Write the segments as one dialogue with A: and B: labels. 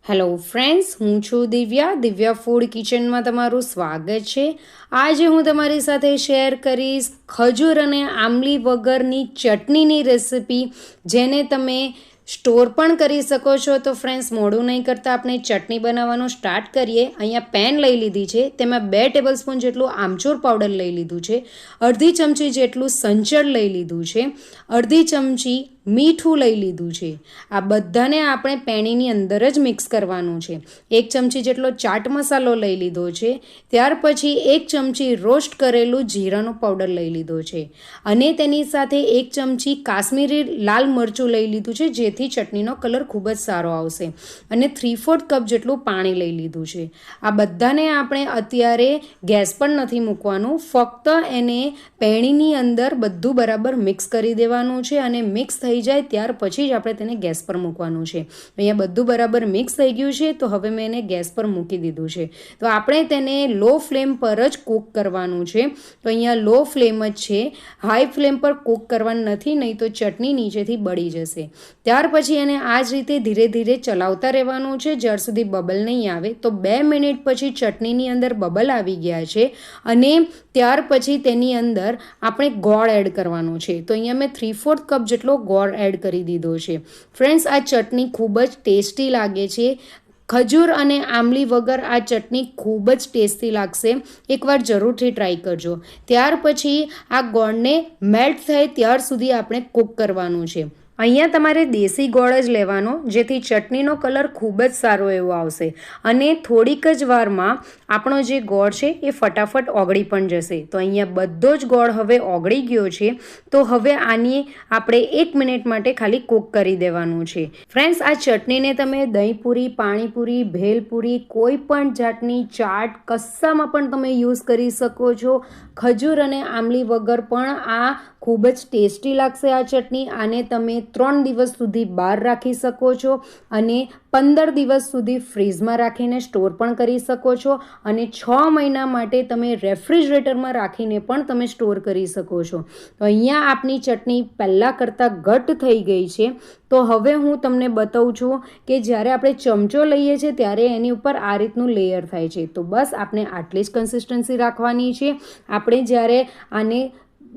A: Hello friends, હું છું Divya food કિચનમાં તમારું સ્વાગત છે। આજે હું તમારી સાથે શેર કરીશ ખજૂર અને આમલી વગરની ચટણીની રેસિપી, જેને તમે સ્ટોર પણ કરી શકો છો। તો ફ્રેન્ડ્સ, મોડું નહીં કરતાં આપણે ચટણી બનાવવાનું સ્ટાર્ટ કરીએ। અહીંયા પેન લઈ લીધી છે, તેમાં 2 ટેબલસ્પૂન જેટલું આમચૂર પાવડર લઈ લીધું છે, અડધી ચમચી જેટલું સંચળ લઈ લીધું છે, અડધી ચમચી મીઠું લઈ લીધું છે। આ બધાને આપણે પેણીની અંદર જ મિક્સ કરવાનું છે। 1 ચમચી જેટલો ચાટ મસાલો લઈ લીધો છે, ત્યાર પછી 1 ચમચી રોસ્ટ કરેલું જીરાનો પાવડર લઈ લીધો છે, અને તેની સાથે 1 ચમચી કાશ્મીરી લાલ મરચું લઈ લીધું છે, જેથી ચટણીનો કલર ખૂબ જ સારો આવશે, અને 3/4 કપ જેટલું પાણી લઈ લીધું છે। આ બધાને આપણે અત્યારે ગેસ પર નથી મૂકવાનું, ફક્ત એને પેણીની અંદર બધું બરાબર મિક્સ કરી દેવાનું છે, અને મિક્સ થઈ જાય ત્યાર પછી જ આપણે તેને ગેસ પર મૂકવાનું છે। અહીંયા બધું બરાબર મિક્સ થઈ ગયું છે, તો હવે મેં એને ગેસ પર મૂકી દીધું છે। તો આપણે તેને લો ફ્લેમ પર જ કૂક કરવાનું છે। તો અહીંયા લો ફ્લેમ જ છે, હાઈ ફ્લેમ પર કૂક કરવાનું નથી, નહીં તો ચટણી નીચેથી બળી જશે। ત્યાર પછી એને આ જ રીતે ધીરે ધીરે ચલાવતા રહેવાનું છે, જ્યાર સુધી બબલ નહીં આવે। તો 2 મિનિટ પછી ચટણીની અંદર બબલ આવી ગયા છે, અને ત્યાર પછી તેની અંદર આપણે ગોળ એડ કરવાનો છે। તો અહીંયા મેં 3/4 કપ જેટલો ગોળ એડ કરી દીધો છે। ફ્રેન્ડ્સ, આ ચટણી ખૂબ જ ટેસ્ટી લાગે છે। ખજૂર અને આમલી વગર આ ચટણી ખૂબ જ ટેસ્ટી લાગશે, એકવાર જરૂરથી ટ્રાય કરજો। ત્યાર પછી આ ગોળને મેલ્ટ થાય ત્યાર સુધી આપણે કૂક કરવાનું છે। અહીંયા તમારે દેશી ગોળ જ લેવાનો, જેથી ચટણીનો કલર ખૂબ જ સારો એવો આવશે, અને થોડીક જ વારમાં આપણો જે ગોળ છે એ ફટાફટ ઓગળી પણ જશે। તો અહીંયા બધો જ ગોળ હવે ઓગળી ગયો છે, તો હવે આની આપણે 1 મિનિટ માટે ખાલી કૂક કરી દેવાનું છે। ફ્રેન્ડ્સ, આ ચટણીને તમે દહીંપૂરી, પાણીપુરી, ભેલપૂરી, કોઈ પણ જાતની ચાટ, કશામાં પણ તમે યુઝ કરી શકો છો। ખજૂર અને આમલી વગર પણ આ ખૂબ જ ટેસ્ટી લાગશે આ ચટણી। આને તમે 3 દિવસ સુધી બહાર રાખી શકો છો, અને 15 દિવસ સુધી ફ્રીઝમાં રાખીને સ્ટોર પણ કરી શકો છો, અને 6 મહિના માટે તમે રેફ્રિજરેટરમાં રાખીને પણ તમે સ્ટોર કરી શકો છો। તો અહીંયા આપણી ચટણી પહેલાં કરતાં ઘટ થઈ ગઈ છે। તો હવે હું તમને બતાવું છું કે જ્યારે આપણે ચમચો લઈએ છીએ ત્યારે એની ઉપર આ રીતનું લેયર થાય છે। તો બસ આપણે આટલી જ કન્સિસ્ટન્સી રાખવાની છે। આપણે જ્યારે આને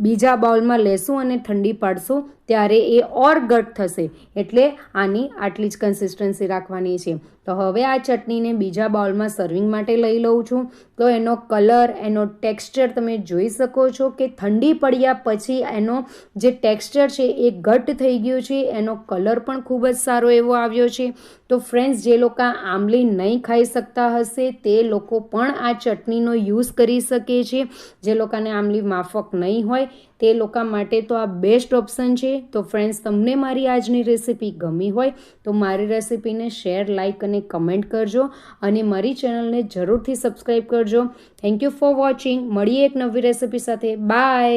A: બીજા બાઉલમાં લેશું અને ઠંડી પાડશું ત્યારે એ ઓર ઘટ થશે, એટલે આની આટલી જ કન્સિસ્ટન્સી રાખવાની છે। તો હવે આ ચટણીને બીજા બાઉલમાં સર્વિંગ માટે લઈ લઉં છું। તો એનો કલર, એનો ટેક્સચર તમે જોઈ શકો છો કે ઠંડી પડ્યા પછી એનો જે ટેક્સચર છે એ ઘટ થઈ ગયું છે, એનો કલર પણ ખૂબ જ સારો એવો આવ્યો છે। તો ફ્રેન્ડ્સ, જે લોકો આમલી નહીં ખાઈ શકતા હશે તે લોકો પણ આ ચટણીનો યુઝ કરી શકે છે। જે લોકોને આમલી માફક નહીં હોય તે લોકો માટે તો આ બેસ્ટ ઓપ્શન છે। તો ફ્રેન્ડ્સ, તમને મારી આજની રેસિપી ગમી હોય તો મારી રેસિપીને શેર, લાઇક અને કમેન્ટ કરજો, અને મારી ચેનલને જરૂરથી સબસ્ક્રાઈબ કરજો। Thank you for watching. મળીએ એક નવી રેસિપી સાથે। બાય।